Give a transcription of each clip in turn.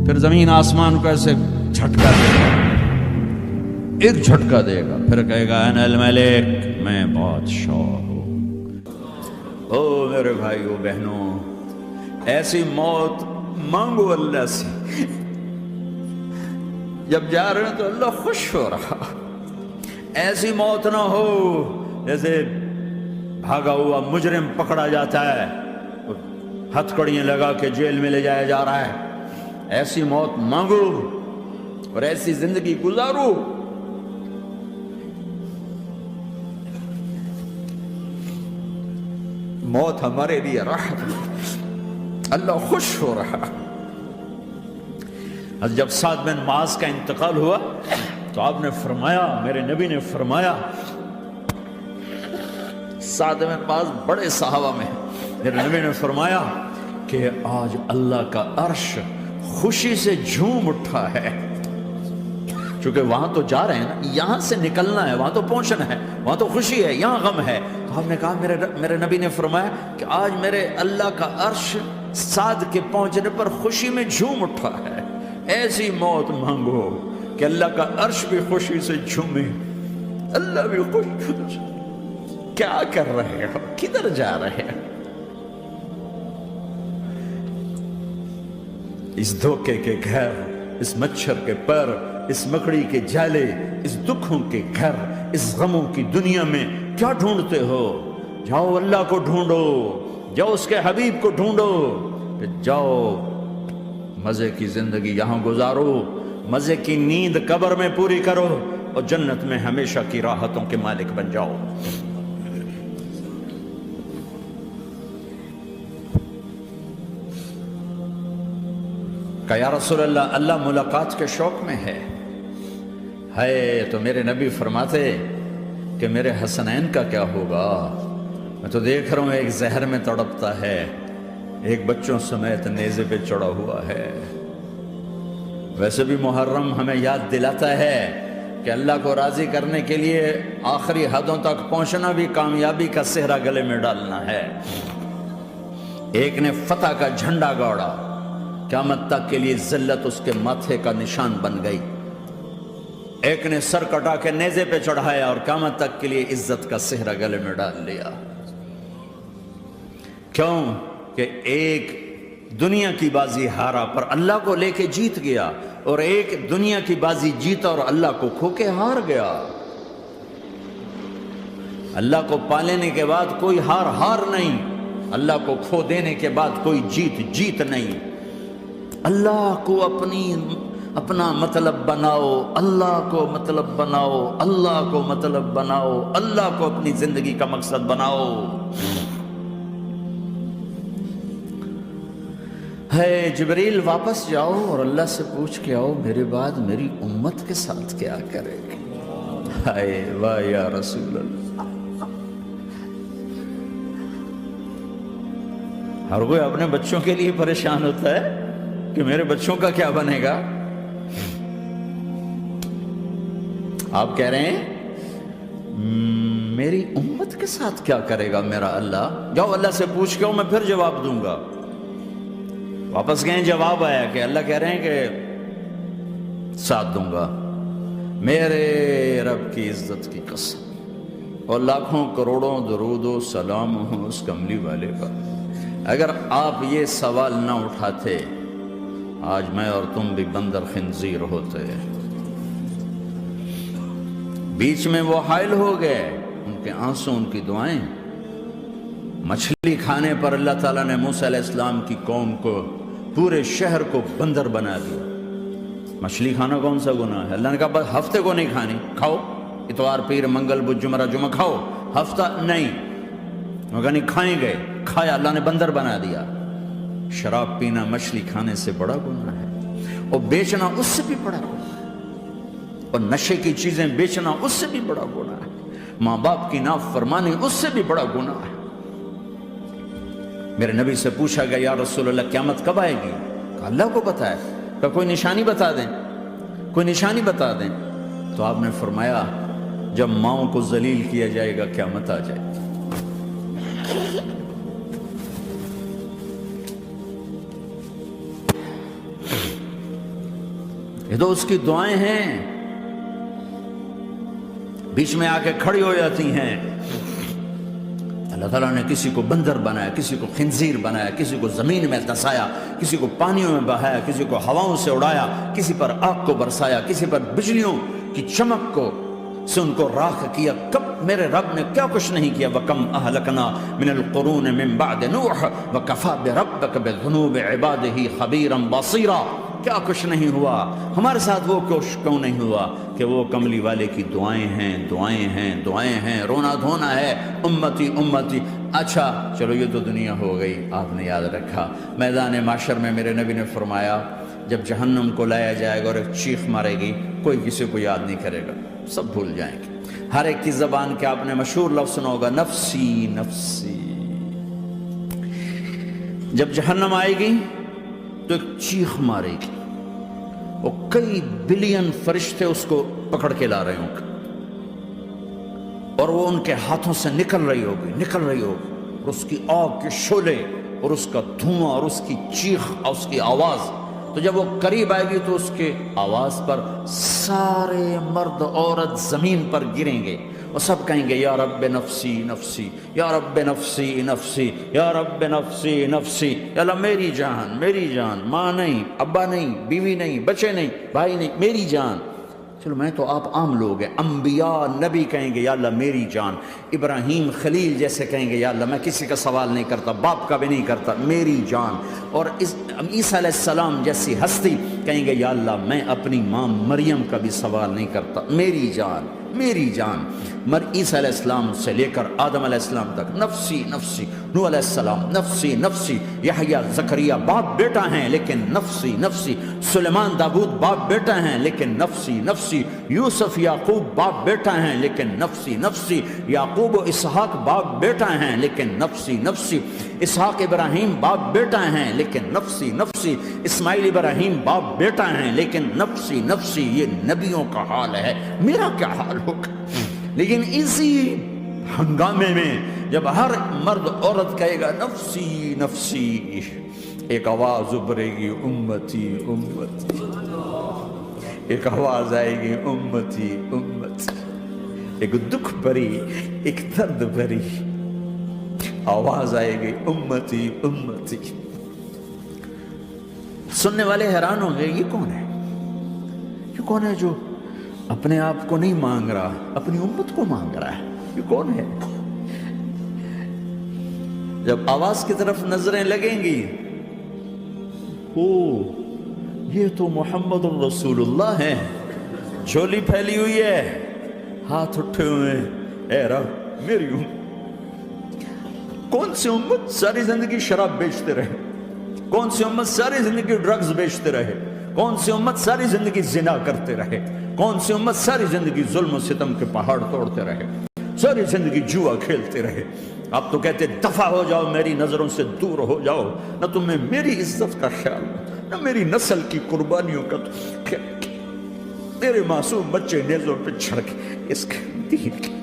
پھر زمین آسمان کو ایسے جھٹکا دے گا، ایک جھٹکا دے گا، پھر کہے گا انا الملک، میں بادشاہ ہوں۔ او میرے بھائیو بہنوں، ایسی موت مانگو اللہ سے، جب جا رہے ہیں تو اللہ خوش ہو رہا۔ ایسی موت نہ ہو جیسے بھاگا ہوا مجرم پکڑا جاتا ہے، ہتھکڑیاں لگا کے جیل میں لے جایا جا رہا ہے۔ ایسی موت مانگو اور ایسی زندگی گزارو۔ موت ہمارے لیے راحت ہے، اللہ خوش ہو رہا۔ جب سعد بن معاذ کا انتقال ہوا تو آپ نے فرمایا، میرے نبی نے فرمایا، سعد بن معاذ بڑے صحابہ میں، میرے نبی نے فرمایا کہ آج اللہ کا عرش خوشی سے جھوم اٹھا ہے، چونکہ وہاں تو جا رہے ہیں نا، یہاں سے نکلنا ہے، وہاں تو پہنچنا ہے، وہاں تو خوشی ہے، یہاں غم ہے۔ تو ہم نے کہا، میرے نبی نے فرمایا کہ آج میرے اللہ کا عرش سعد کے پہنچنے پر خوشی میں جھوم اٹھا ہے۔ ایسی موت مانگو کہ اللہ کا عرش بھی خوشی سے جھومے، اللہ بھی خوش۔ کیا کر رہے ہو؟ کدھر جا رہے ہو؟ اس دھوکے کے گھر، اس مچھر کے پر، اس مکڑی کے جالے، اس دکھوں کے گھر، اس غموں کی دنیا میں کیا ڈھونڈتے ہو؟ جاؤ اللہ کو ڈھونڈو، جاؤ اس کے حبیب کو ڈھونڈو، پھر جاؤ مزے کی زندگی یہاں گزارو، مزے کی نیند قبر میں پوری کرو، اور جنت میں ہمیشہ کی راحتوں کے مالک بن جاؤ۔ کہ یا رسول اللہ، اللہ ملاقات کے شوق میں ہے۔ تو میرے نبی فرماتے کہ میرے حسنین کا کیا ہوگا؟ میں تو دیکھ رہا ہوں ایک زہر میں تڑپتا ہے، ایک بچوں سمیت نیزے پہ چڑھا ہوا ہے۔ ویسے بھی محرم ہمیں یاد دلاتا ہے کہ اللہ کو راضی کرنے کے لیے آخری حدوں تک پہنچنا بھی کامیابی کا صحرا گلے میں ڈالنا ہے۔ ایک نے فتح کا جھنڈا گاڑا، قیامت تک کے لیے ذلت اس کے ماتھے کا نشان بن گئی۔ ایک نے سر کٹا کے نیزے پہ چڑھایا اور قیامت تک کے لیے عزت کا صحرا گلے میں ڈال لیا۔ کیوں؟ کہ ایک دنیا کی بازی ہارا پر اللہ کو لے کے جیت گیا، اور ایک دنیا کی بازی جیتا اور اللہ کو کھو کے ہار گیا۔ اللہ کو پا لینے کے بعد کوئی ہار نہیں، اللہ کو کھو دینے کے بعد کوئی جیت نہیں۔ اللہ کو اپنا مطلب بناؤ، اللہ کو مطلب بناؤ، اللہ کو مطلب بناؤ، اللہ کو اپنی زندگی کا مقصد بناؤ۔ جبریل واپس جاؤ اور اللہ سے پوچھ کے آؤ، میرے بعد میری امت کے ساتھ کیا کرے گی؟ واہ یا رسول اللہ۔ ہر کوئی اپنے بچوں کے لیے پریشان ہوتا ہے کہ میرے بچوں کا کیا بنے گا۔ آپ کہہ رہے ہیں میری امت کے ساتھ کیا کرے گا میرا اللہ؟ جاؤ اللہ سے پوچھ کے آؤ، میں پھر جواب دوں گا۔ واپس گئے، جواب آیا کہ اللہ کہہ رہے ہیں کہ ساتھ دوں گا۔ میرے رب کی عزت کی قسم، اور لاکھوں کروڑوں درود و سلام ہوں اس کملی والے پر، اگر آپ یہ سوال نہ اٹھاتے آج میں اور تم بھی بندر خنزیر ہوتے۔ بیچ میں وہ حائل ہو گئے، ان کے آنسو، ان کی دعائیں۔ مچھلی کھانے پر اللہ تعالیٰ نے موسیٰ علیہ السلام کی قوم کو، پورے شہر کو بندر بنا دیا۔ مچھلی کھانا کون سا گناہ ہے؟ اللہ نے کہا بس ہفتے کو نہیں کھانی، کھاؤ، اتوار پیر منگل بدھ جمعہ جمعہ کھاؤ، ہفتہ نہیں۔ مگر نہیں کھائیں گے، کھایا، اللہ نے بندر بنا دیا۔ شراب پینا مچھلی کھانے سے بڑا گناہ ہے، اور بیچنا اس سے بھی بڑا گناہ ہے، اور نشے کی چیزیں بیچنا اس سے بھی بڑا گناہ ہے، ماں باپ کی نافرمانی اس سے بھی بڑا گناہ ہے۔ میرے نبی سے پوچھا گیا یا رسول اللہ قیامت کب آئے گی؟ کہا اللہ کو پتہ ہے۔ کہا کوئی نشانی بتا دیں، کوئی نشانی بتا دیں۔ تو آپ نے فرمایا جب ماؤں کو ذلیل کیا جائے گا قیامت آ جائے گی۔ یہ تو اس کی دعائیں ہیں، بیچ میں آ کے کھڑی ہو جاتی ہیں۔ اللہ تعالیٰ نے کسی کو بندر بنایا، کسی کو خنزیر بنایا، کسی کو زمین میں دھسایا، کسی کو پانیوں میں بہایا، کسی کو ہواؤں سے اڑایا، کسی پر آگ کو برسایا، کسی پر بجلیوں کی چمک کو سے ان کو راکھ کیا۔ کب میرے رب نے کیا کچھ نہیں کیا۔ وَكَمْ أَهْلَكْنَا مِنَ الْقُرُونِ مِنْ بَعْدِ نُوحٍ وَكَفَى بِرَبِّكَ بِذُنُوبِ عِبَادِهِ خَبِيرًا بَصِيرًا۔ کیا کچھ نہیں ہوا ہمارے ساتھ، وہ کیوں نہیں ہوا کہ وہ کملی والے کی دعائیں ہیں، دعائیں ہیں، دعائیں ہیں، رونا دھونا ہے، امتی امتی۔ اچھا چلو یہ تو دنیا ہو گئی، آپ نے یاد رکھا۔ میدان معاشر میں میرے نبی نے فرمایا جب جہنم کو لایا جائے گا اور ایک چیخ مارے گی، کوئی کسی کو یاد نہیں کرے گا، سب بھول جائیں گے۔ ہر ایک کی زبان کے آپ نے مشہور لفظ سنا ہوگا، نفسی نفسی۔ جب جہنم آئے گی تو ایک چیخ مارے گی، وہ کئی بلین فرشتے اس کو پکڑ کے لا رہے ہوں گے، اور وہ ان کے ہاتھوں سے نکل رہی ہوگی، اور اس کی آگ کے شعلے اور اس کا دھواں اور اس کی چیخ اور اس کی آواز۔ تو جب وہ قریب آئے گی تو اس کے آواز پر سارے مرد عورت زمین پر گریں گے، اور سب کہیں گے یا رب نفسی نفسی، یا رب نفسی نفسی، یا رب نفسی نفسی، یا اللہ میری جان، میری جان، ماں نہیں، ابا نہیں، بیوی نہیں، بچے نہیں، بھائی نہیں، میری جان۔ چلو میں تو آپ عام لوگ ہیں، انبیاء نبی کہیں گے یا اللہ میری جان، ابراہیم خلیل جیسے کہیں گے یا اللہ میں کسی کا سوال نہیں کرتا، باپ کا بھی نہیں کرتا، میری جان، اور عیسیٰ علیہ السلام جیسی ہستی کہیں گے یا اللہ میں اپنی ماں مریم کا بھی سوال نہیں کرتا، میری جان، میری جان۔ عیسیٰ علیہ السلام سے لے کر آدم علیہ السلام تک نفسی نفسی، نوح علیہ السلام نفسی نفسی، یحییٰ زکریا باپ بیٹا ہیں لیکن نفسی نفسی، سلیمان داؤد باپ بیٹا ہیں لیکن نفسی نفسی، یوسف یعقوب باپ بیٹا ہیں لیکن نفسی نفسی، یعقوب و اسحاق باپ بیٹا ہیں لیکن نفسی نفسی، اسحاق ابراہیم باپ بیٹا ہیں لیکن نفسی نفسی، اسماعیل ابراہیم باپ بیٹا ہیں لیکن نفسی نفسی۔ یہ نبیوں کا حال ہے، میرا کیا حال ہوگا؟ لیکن اسی ہنگامے میں جب ہر مرد عورت کہے گا نفسی نفسی، ایک آواز ابھرے گی امتی امتی، ایک آواز آئے گی امتی امتی، ایک دکھ بھری، ایک درد بھری آواز آئے گی امتی امتی۔ سننے والے حیران ہوں گے یہ کون ہے، یہ کون ہے جو اپنے آپ کو نہیں مانگ رہا، اپنی امت کو مانگ رہا ہے، یہ کون ہے؟ جب آواز کی طرف نظریں لگیں گی، او یہ تو محمد الرسول اللہ ہے، جھولی پھیلی ہوئی ہے، ہاتھ اٹھے ہوئے ہیں، اے رب میری امت۔ کون سی امت ساری زندگی شراب بیچتے رہے، کون سی امت ساری زندگی ڈرگز بیچتے رہے، کون سی امت ساری زندگی زنا کرتے رہے، کون سی امت ساری زندگی ظلم و ستم کے پہاڑ توڑتے رہے، ساری زندگی جوا کھیلتے رہے۔ آپ تو کہتے دفع ہو جاؤ، میری نظروں سے دور ہو جاؤ، نہ تمہیں میری عزت کا خیال، نہ میری نسل کی قربانیوں کا خیال، میرے معصوم بچے نیزوں پہ چڑھ کے اس کے دین کے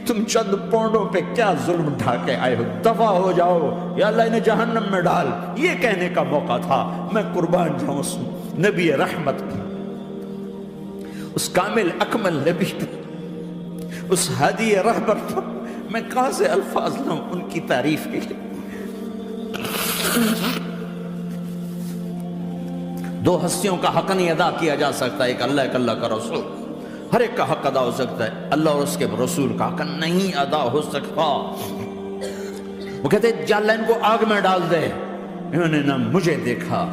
تم چند پونڈوں پہ کیا ظلم ڈھا کے آئے ہو، دفع ہو جاؤ یا اللہ انہیں جہنم میں ڈال۔ یہ کہنے کا موقع تھا، میں قربان جاؤں اس نبی رحمت پر، اس کامل اکمل نبی پر، اس ہادی رہبر پر میں کہاں سے الفاظ لوں ان کی تعریف کے لیے۔ دو ہستیوں کا حق نہیں ادا کیا جا سکتا، ایک اللہ، ایک اللہ کا رسول۔ ہر ایک کا حق ادا ہو سکتا ہے، اللہ اور اس کے رسول کا حق نہیں ادا ہو سکتا۔ وہ کہتے یا اللہ ان کو آگ میں ڈال دے، انہوں نے نہ مجھے دیکھا،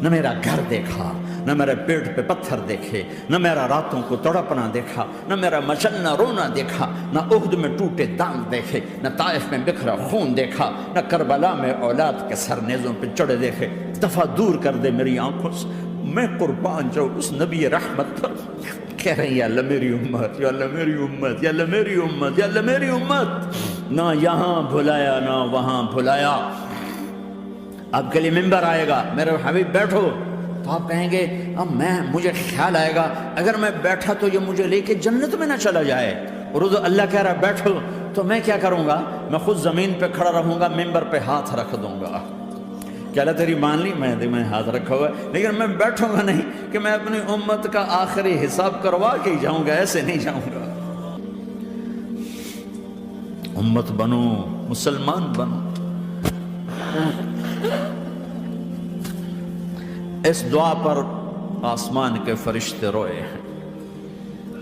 نہ میرا گھر دیکھا، نہ میرے پیٹ پہ پتھر دیکھے، نہ میرا راتوں کو تڑپنا دیکھا، نہ میرا مچلنا رونا دیکھا، نہ احد میں ٹوٹے دانت دیکھے، نہ طائف میں بکھرا خون دیکھا، نہ کربلا میں اولاد کے سر نیزوں پہ چڑھے دیکھے۔ دفع دور کر دے میری آنکھوں سے، میں قربان جاؤں اس نبی رحمت پر۔ کہہ رہے ہیں یا اللہ میری امت، یا اللہ میری امت، یا اللہ میری امت، یا اللہ میری امت۔ نہ یہاں بھلایا نہ وہاں بھلایا۔ آپ کے لیے ممبر آئے گا، میرے حبیب بیٹھو، تو آپ کہیں گے اب مجھے خیال آئے گا اگر میں بیٹھا تو یہ مجھے لے کے جنت میں نہ چلا جائے، اور اللہ کہہ رہا بیٹھو تو میں کیا کروں گا؟ میں خود زمین پہ کھڑا رہوں گا، ممبر پہ ہاتھ رکھ دوں گا کہہ رہا تیری مان لی، میں ہاتھ رکھا ہوا ہے، لیکن میں بیٹھوں گا نہیں کہ میں اپنی امت کا آخری حساب کروا کے ہی جاؤں گا، ایسے نہیں جاؤں گا۔ امت بنو، مسلمان بنو۔ اس دعا پر آسمان کے فرشتے روئے،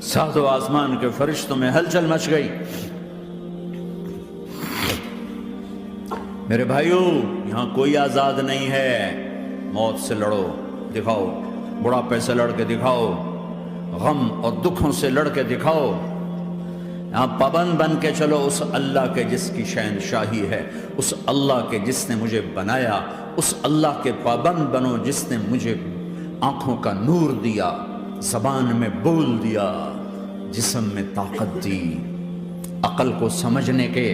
ساتوں آسمان کے فرشتوں میں ہلچل مچ گئی۔ میرے بھائیو، یہاں کوئی آزاد نہیں ہے۔ موت سے لڑو، دکھاؤ، بڑھاپے سے لڑ کے دکھاؤ، غم اور دکھوں سے لڑ کے دکھاؤ۔ یہاں پابند بن کے چلو اس اللہ کے جس کی شہنشاہی ہے، اس اللہ کے جس نے مجھے بنایا، اس اللہ کے پابند بنو جس نے مجھے آنکھوں کا نور دیا، زبان میں بول دیا، جسم میں طاقت دی، عقل کو سمجھنے کے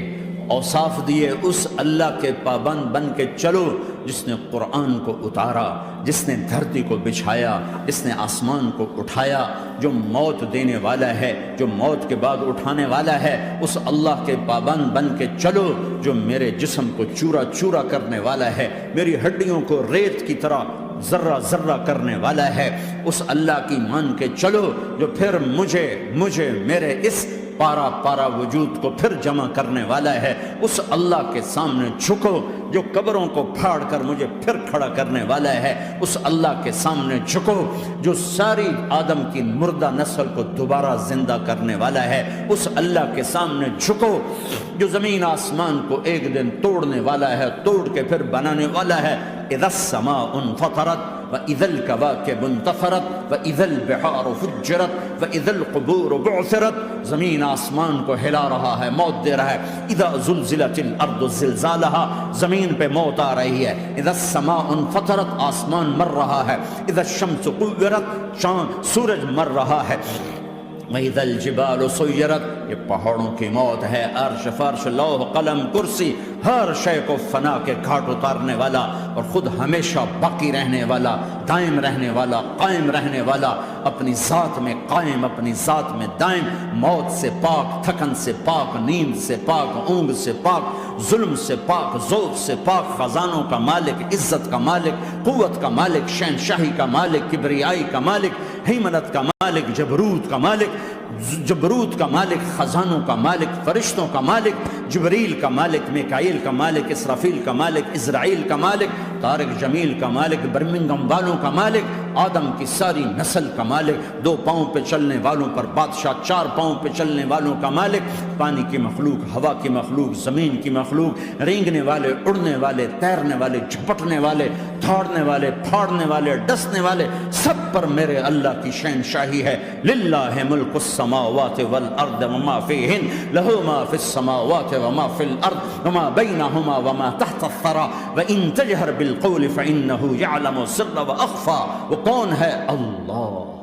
اوصاف دیے۔ اس اللہ کے پابند بن کے چلو جس نے قرآن کو اتارا، جس نے دھرتی کو بچھایا، جس نے آسمان کو اٹھایا، جو موت دینے والا ہے، جو موت کے بعد اٹھانے والا ہے۔ اس اللہ کے پابند بن کے چلو جو میرے جسم کو چورا چورا کرنے والا ہے، میری ہڈیوں کو ریت کی طرح ذرہ ذرہ کرنے والا ہے۔ اس اللہ کی مان کے چلو جو پھر مجھے میرے اس پارا پارا وجود کو پھر جمع کرنے والا ہے۔ اس اللہ کے سامنے جھکو جو قبروں کو پھاڑ کر مجھے پھر کھڑا کرنے والا ہے۔ اس اللہ کے سامنے جھکو جو ساری آدم کی مردہ نسل کو دوبارہ زندہ کرنے والا ہے۔ اس اللہ کے سامنے جھکو جو زمین آسمان کو ایک دن توڑنے والا ہے، توڑ کے پھر بنانے والا ہے۔ اذا السماء انفطرت وَإِذَا الْكَوَاكِبُ انتَثَرَتْ وَإِذَا الْبِحَارُ فُجِّرَتْ وَإِذَا الْقُبُورُ بُعْثِرَتْ۔ زمین آسمان کو ہلا رہا ہے، موت دے رہا ہے۔ اِذَا زُلْزِلَتِ الْأَرْضُ زِلْزَالَهَا، زمین پہ موت آ رہی ہے۔ اِذَا السَّمَاءُ انفطرت، آسمان مر رہا ہے۔ اِذَا الشَّمْسُ كُوِّرَتْ، سورج مر رہا ہے۔ وَإِذَا الْجِبَالُ سُيِّرَتْ، یہ پہاڑوں کی موت ہے۔ عرش فرش لوح قلم کرسی، ہر شے کو فنا کے گھاٹ اتارنے والا اور خود ہمیشہ باقی رہنے والا، دائم رہنے والا، قائم رہنے والا، اپنی ذات میں قائم، اپنی ذات میں دائم، موت سے پاک، تھکن سے پاک، نیند سے پاک، اونگ سے پاک، ظلم سے پاک، ذوق سے پاک، خزانوں کا مالک، عزت کا مالک، قوت کا مالک، شہنشاہی کا مالک، کبریائی کا مالک، ہیمنت کا مالک، جبروت کا مالک، خزانوں کا مالک، فرشتوں کا مالک، جبریل کا مالک، میکائیل کا مالک، اسرافیل کا مالک، اسرائیل کا مالک، طارق جمیل کا مالک، برمنگم والوں کا مالک، آدم کی ساری نسل کا مالک، 2 پاؤں پہ چلنے والوں پر بادشاہ، 4 پاؤں پہ چلنے والوں کا مالک، پانی کی مخلوق، ہوا کی مخلوق، زمین کی مخلوق، رینگنے والے، اڑنے والے، تیرنے والے، جھپٹنے والے، دھاڑنے والے، پھاڑنے والے، ڈسنے والے، سب پر میرے اللہ کی شہنشاہی ہے۔ للہ ملک السماوات والارض وما فیہن، لہ ما فی السماوات وما فی الارض وما بینہما وما تحت الثری وان تجہر بالقول فانہ یعلم السر واخفی۔ وہ کون ہے؟ اللہ۔